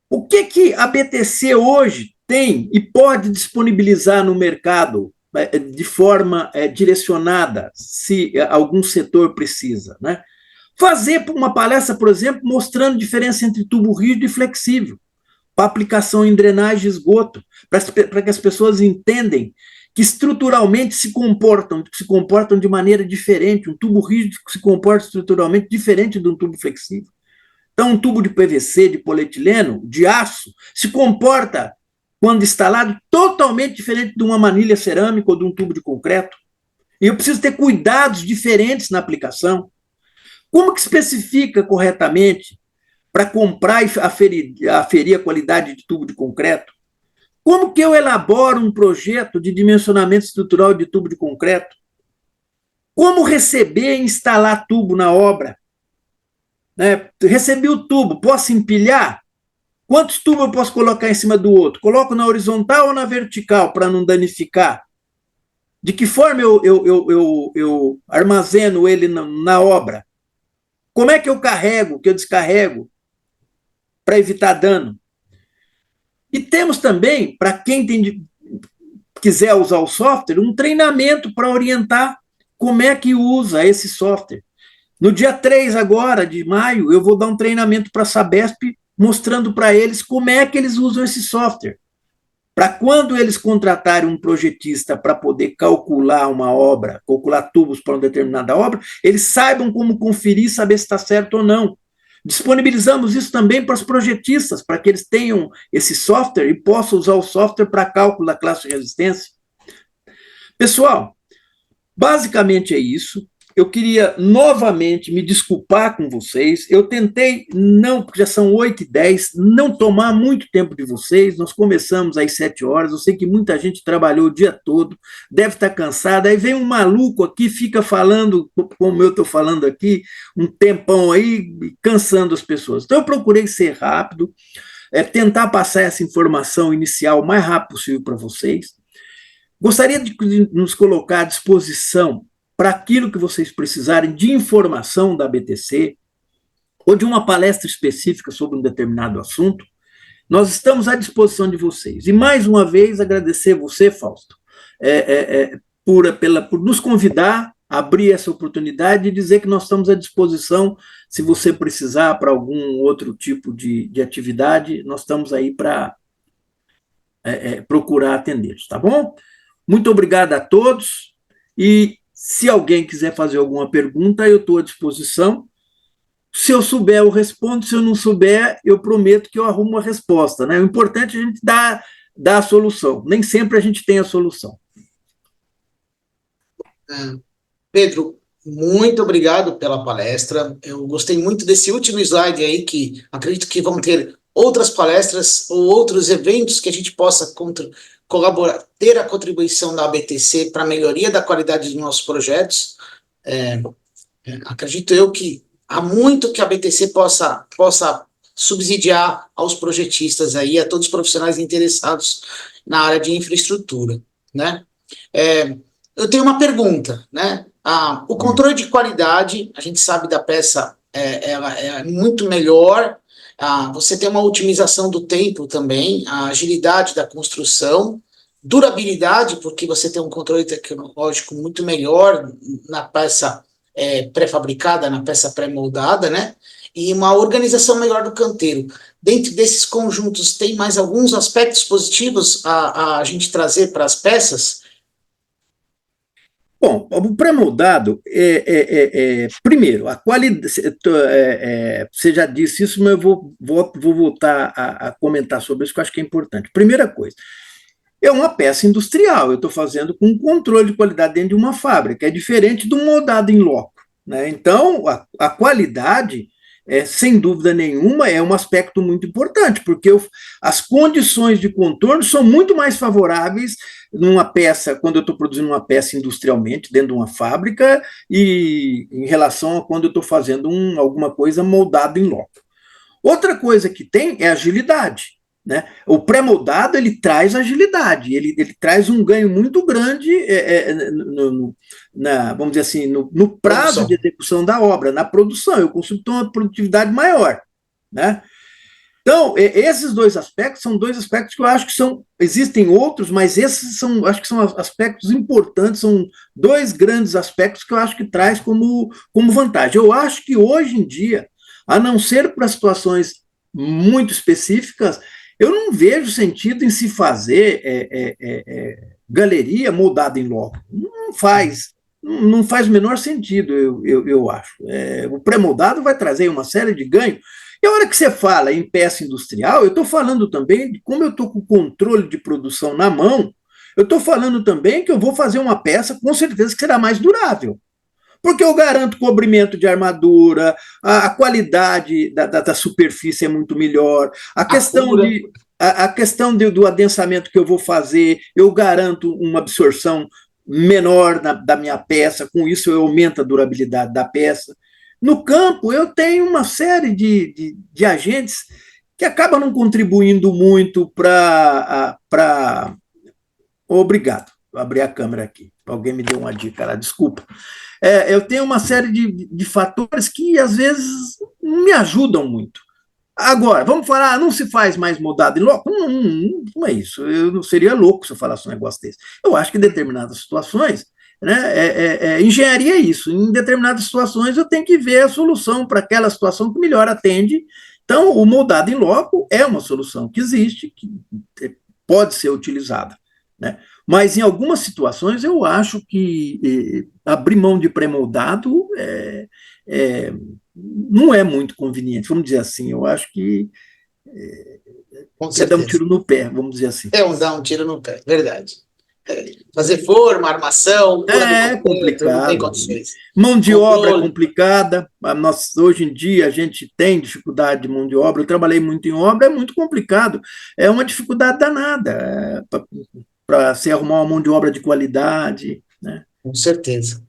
O que a BTC hoje tem e pode disponibilizar no mercado de forma direcionada, se algum setor precisa, né? Fazer uma palestra, por exemplo, mostrando a diferença entre tubo rígido e flexível, para aplicação em drenagem e esgoto, para que as pessoas entendam que estruturalmente se comportam de maneira diferente. Um tubo rígido se comporta estruturalmente diferente de um tubo flexível. Então, um tubo de PVC, de polietileno, de aço, se comporta, quando instalado, totalmente diferente de uma manilha cerâmica ou de um tubo de concreto. E eu preciso ter cuidados diferentes na aplicação. Como que especifica corretamente para comprar e aferir a qualidade de tubo de concreto? Como que eu elaboro um projeto de dimensionamento estrutural de tubo de concreto? Como receber e instalar tubo na obra? Né? Recebi o tubo, posso empilhar? Quantos tubos eu posso colocar em cima do outro? Coloco na horizontal ou na vertical para não danificar? De que forma eu armazeno ele na obra? Como é que eu carrego, que eu descarrego, para evitar dano? E temos também, para quem quiser usar o software, um treinamento para orientar como é que usa esse software. No dia 3 agora, de maio, eu vou dar um treinamento para a Sabesp, mostrando para eles como é que eles usam esse software. Para quando eles contratarem um projetista para poder calcular uma obra, calcular tubos para uma determinada obra, eles saibam como conferir, saber se está certo ou não. Disponibilizamos isso também para os projetistas, para que eles tenham esse software e possam usar o software para cálculo da classe de resistência. Pessoal, basicamente é isso. Eu queria novamente me desculpar com vocês. Eu tentei, não, porque já são 8h10, não tomar muito tempo de vocês. Nós começamos às 7 horas. Eu sei que muita gente trabalhou o dia todo, deve estar cansada. Aí vem um maluco aqui, fica falando, como eu estou falando aqui, um tempão aí, cansando as pessoas. Então, eu procurei ser rápido, tentar passar essa informação inicial o mais rápido possível para vocês. Gostaria de nos colocar à disposição para aquilo que vocês precisarem de informação da BTC ou de uma palestra específica sobre um determinado assunto, nós estamos à disposição de vocês. E, mais uma vez, agradecer você, Fausto, por nos convidar, abrir essa oportunidade e dizer que nós estamos à disposição. Se você precisar para algum outro tipo de atividade, nós estamos aí para procurar atendê-los, tá bom? Muito obrigado a todos e se alguém quiser fazer alguma pergunta, eu estou à disposição. Se eu souber, eu respondo. Se eu não souber, eu prometo que eu arrumo uma resposta. Né? O importante é a gente dar a solução. Nem sempre a gente tem a solução. Pedro, muito obrigado pela palestra. Eu gostei muito desse último slide aí, que acredito que vão ter outras palestras ou outros eventos que a gente possa colaborar, ter a contribuição da ABTC para a melhoria da qualidade dos nossos projetos. Acredito eu que há muito que a ABTC possa subsidiar aos projetistas aí, a todos os profissionais interessados na área de infraestrutura, né? Eu tenho uma pergunta, né? O controle de qualidade, a gente sabe da peça, ela é muito melhor. Você tem uma otimização do tempo também, a agilidade da construção, durabilidade, porque você tem um controle tecnológico muito melhor na peça pré-fabricada, na peça pré-moldada, né? E uma organização melhor do canteiro. Dentro desses conjuntos, tem mais alguns aspectos positivos a gente trazer para as peças? Bom, o pré-moldado, primeiro, a qualidade, você já disse isso, mas eu vou voltar a comentar sobre isso, que eu acho que é importante. Primeira coisa, é uma peça industrial, eu estou fazendo com controle de qualidade dentro de uma fábrica, é diferente do moldado em loco. Né? Então, a qualidade, sem dúvida nenhuma, é um aspecto muito importante, porque as condições de contorno são muito mais favoráveis numa peça, quando eu estou produzindo uma peça industrialmente, dentro de uma fábrica, e em relação a quando eu estou fazendo alguma coisa moldada em loco. Outra coisa que tem é agilidade. Né? O pré-moldado, ele traz agilidade, ele traz um ganho muito grande, vamos dizer assim, no prazo de execução da obra, na produção. Eu consigo ter uma produtividade maior. Né? Então, esses dois aspectos são dois aspectos que eu acho que existem outros, mas esses acho que são aspectos importantes, são dois grandes aspectos que eu acho que traz como vantagem. Eu acho que hoje em dia, a não ser para situações muito específicas, eu não vejo sentido em se fazer galeria moldada em loco. Não faz o menor sentido, eu acho. O pré-moldado vai trazer uma série de ganhos. E a hora que você fala em peça industrial, eu estou falando também de como eu estou com o controle de produção na mão, eu estou falando também que eu vou fazer uma peça com certeza que será mais durável. Porque eu garanto cobrimento de armadura, a qualidade da superfície é muito melhor, a questão a questão do adensamento que eu vou fazer, eu garanto uma absorção menor da minha peça, com isso eu aumento a durabilidade da peça. No campo, eu tenho uma série de agentes que acabam não contribuindo muito para. Obrigado, vou abrir a câmera aqui. Alguém me deu uma dica lá, desculpa. Eu tenho uma série de fatores que, às vezes, não me ajudam muito. Agora, vamos falar, não se faz mais moldado em loco? Não é isso. Eu não seria louco se eu falasse um negócio desse. Eu acho que em determinadas situações, né, engenharia é isso. Em determinadas situações, eu tenho que ver a solução para aquela situação que melhor atende. Então, o moldado em loco é uma solução que existe, que pode ser utilizada, né? Mas em algumas situações eu acho que abrir mão de pré-moldado não é muito conveniente, vamos dizer assim. Eu acho que Com é dar um certeza. tiro no pé, vamos dizer assim. Dar um tiro no pé, verdade. Fazer forma, armação, cura do É concreto, não tem complicado. condições. Mão de obra Controle. complicada. Hoje em dia a gente tem dificuldade de mão de obra. Eu trabalhei muito em obra, é muito complicado. É uma dificuldade danada para se arrumar uma mão de obra de qualidade, né? Com certeza.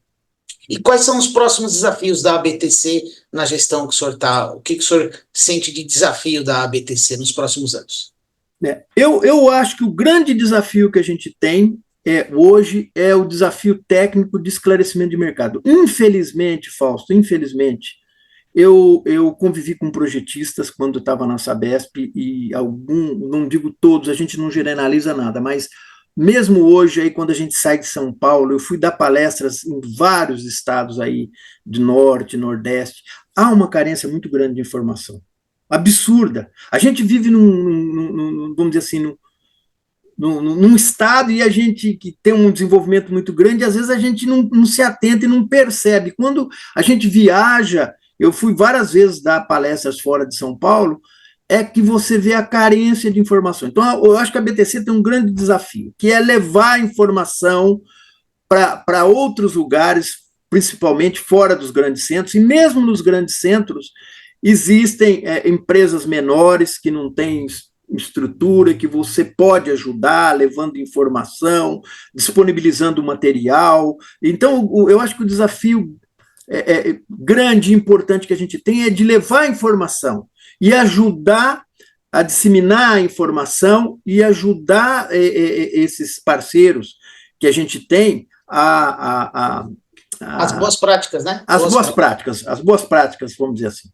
E quais são os próximos desafios da ABTC na gestão que o senhor está? O que o senhor sente de desafio da ABTC nos próximos anos? Eu acho que o grande desafio que a gente tem hoje é o desafio técnico de esclarecimento de mercado. Infelizmente, Fausto, infelizmente, eu convivi com projetistas quando estava na Sabesp e não digo todos, a gente não generaliza nada, mas mesmo hoje, aí, quando a gente sai de São Paulo, eu fui dar palestras em vários estados aí, de norte, nordeste, há uma carência muito grande de informação. Absurda. A gente vive vamos dizer assim, num estado e a gente que tem um desenvolvimento muito grande, às vezes a gente não se atenta e não percebe. Quando a gente viaja, eu fui várias vezes dar palestras fora de São Paulo, é que você vê a carência de informação. Então, eu acho que a BTC tem um grande desafio, que é levar a informação para outros lugares, principalmente fora dos grandes centros, e mesmo nos grandes centros, existem empresas menores que não têm estrutura, que você pode ajudar, levando informação, disponibilizando material. Então, eu acho que o desafio grande e importante que a gente tem é de levar a informação e ajudar a disseminar a informação e ajudar esses parceiros que a gente tem As boas práticas, né? As boas práticas, vamos dizer assim.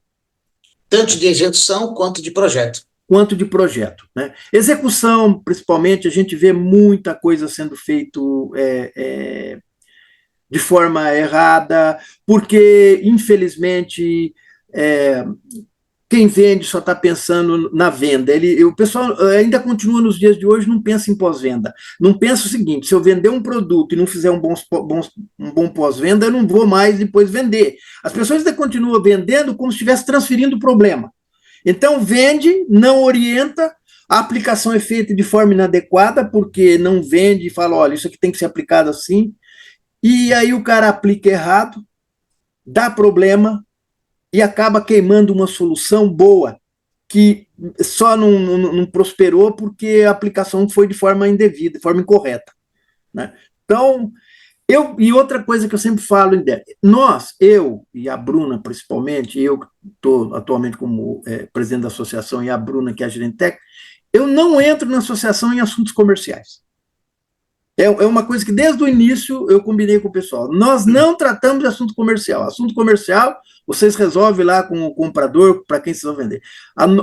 Tanto de execução quanto de projeto. Né? Execução, principalmente, a gente vê muita coisa sendo feito de forma errada, porque, infelizmente, quem vende só está pensando na venda. O pessoal ainda continua nos dias de hoje, não pensa em pós-venda. Não pensa o seguinte: se eu vender um produto e não fizer um bom pós-venda, eu não vou mais depois vender. As pessoas ainda continuam vendendo como se estivesse transferindo o problema. Então, vende, não orienta, a aplicação é feita de forma inadequada, porque não vende e fala, olha, isso aqui tem que ser aplicado assim, e aí o cara aplica errado, dá problema, e acaba queimando uma solução boa, que só não prosperou porque a aplicação foi de forma indevida, de forma incorreta, né? Então, e outra coisa que eu sempre falo, eu e a Bruna principalmente, eu que estou atualmente como presidente da associação e a Bruna que é a gerente técnica, eu não entro na associação em assuntos comerciais. É uma coisa que desde o início eu combinei com o pessoal. Nós não tratamos de assunto comercial. Assunto comercial, vocês resolvem lá com o comprador, para quem vocês vão vender.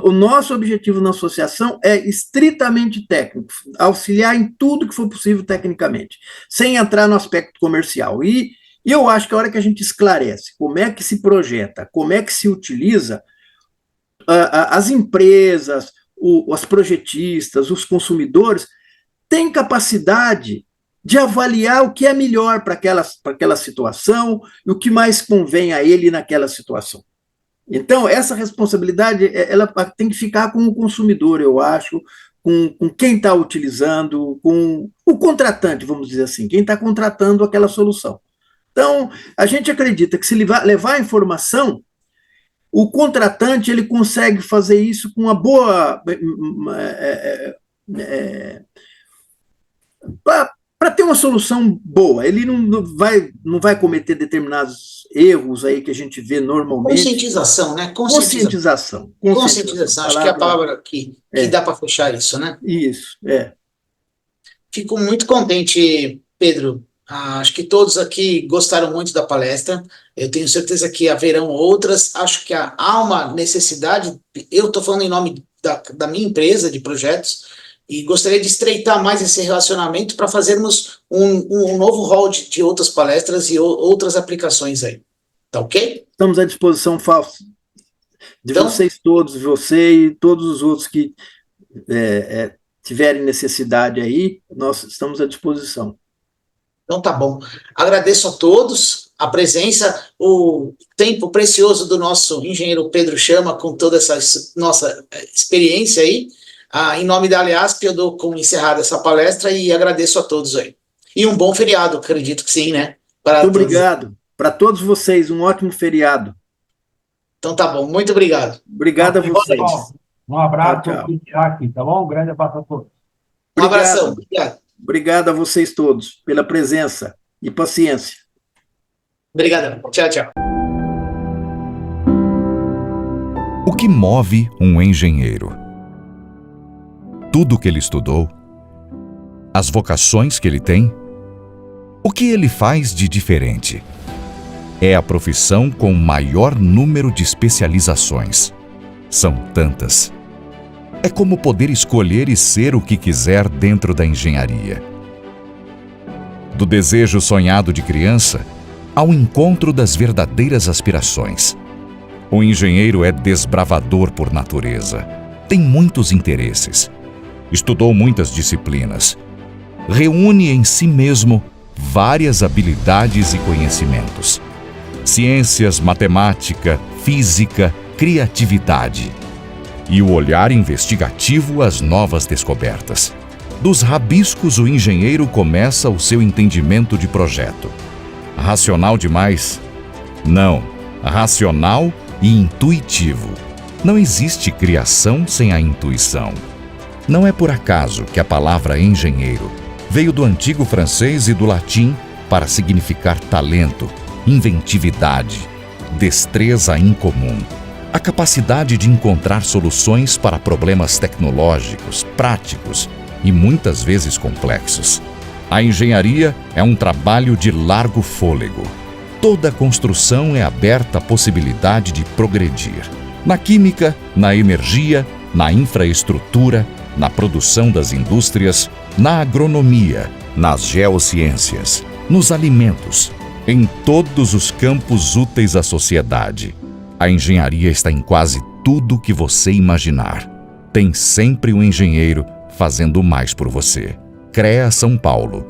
O nosso objetivo na associação é estritamente técnico, auxiliar em tudo que for possível tecnicamente, sem entrar no aspecto comercial. E eu acho que a hora que a gente esclarece como é que se projeta, como é que se utiliza, as empresas, os projetistas, os consumidores, tem capacidade de avaliar o que é melhor para aquela situação e o que mais convém a ele naquela situação. Então, essa responsabilidade ela tem que ficar com o consumidor, eu acho, com quem está utilizando, com o contratante, vamos dizer assim, quem está contratando aquela solução. Então, a gente acredita que se levar a informação, o contratante ele consegue fazer isso com uma boa... para ter uma solução boa. Ele não vai cometer determinados erros aí que a gente vê normalmente. Conscientização, né? Conscientização. Acho que é a palavra que dá para fechar isso, né? Isso, Fico muito contente, Pedro. Acho que todos aqui gostaram muito da palestra. Eu tenho certeza que haverão outras. Acho que há uma necessidade. Eu estou falando em nome da minha empresa de projetos e gostaria de estreitar mais esse relacionamento para fazermos um novo rol de outras palestras e outras aplicações aí. Tá ok? Estamos à disposição, Fausto, de vocês todos, você e todos os outros que tiverem necessidade aí, nós estamos à disposição. Então tá bom. Agradeço a todos a presença, o tempo precioso do nosso engenheiro Pedro Chama, com toda essa nossa experiência aí. Em nome da Aliasp, eu dou como encerrada essa palestra e agradeço a todos aí. E um bom feriado, acredito que sim, né? Muito obrigado. Para todos vocês, um ótimo feriado. Então tá bom, muito obrigado. Obrigado a vocês. Um abraço aqui, tá bom? Um grande abraço a todos. Um abração, obrigado. Obrigado a vocês todos pela presença e paciência. Obrigado. Tchau, tchau. O que move um engenheiro? Tudo o que ele estudou? As vocações que ele tem? O que ele faz de diferente? É a profissão com maior número de especializações. São tantas. É como poder escolher e ser o que quiser dentro da engenharia. Do desejo sonhado de criança ao encontro das verdadeiras aspirações. O engenheiro é desbravador por natureza. Tem muitos interesses. Estudou muitas disciplinas. Reúne em si mesmo várias habilidades e conhecimentos. Ciências, matemática, física, criatividade. E o olhar investigativo às novas descobertas. Dos rabiscos, o engenheiro começa o seu entendimento de projeto. Racional demais? Não. Racional e intuitivo. Não existe criação sem a intuição. Não é por acaso que a palavra engenheiro veio do antigo francês e do latim para significar talento, inventividade, destreza incomum. A capacidade de encontrar soluções para problemas tecnológicos, práticos e muitas vezes complexos. A engenharia é um trabalho de largo fôlego. Toda construção é aberta à possibilidade de progredir. Na química, na energia, na infraestrutura, na produção das indústrias, na agronomia, nas geociências, nos alimentos, em todos os campos úteis à sociedade. A engenharia está em quase tudo que você imaginar. Tem sempre um engenheiro fazendo mais por você. CREA São Paulo.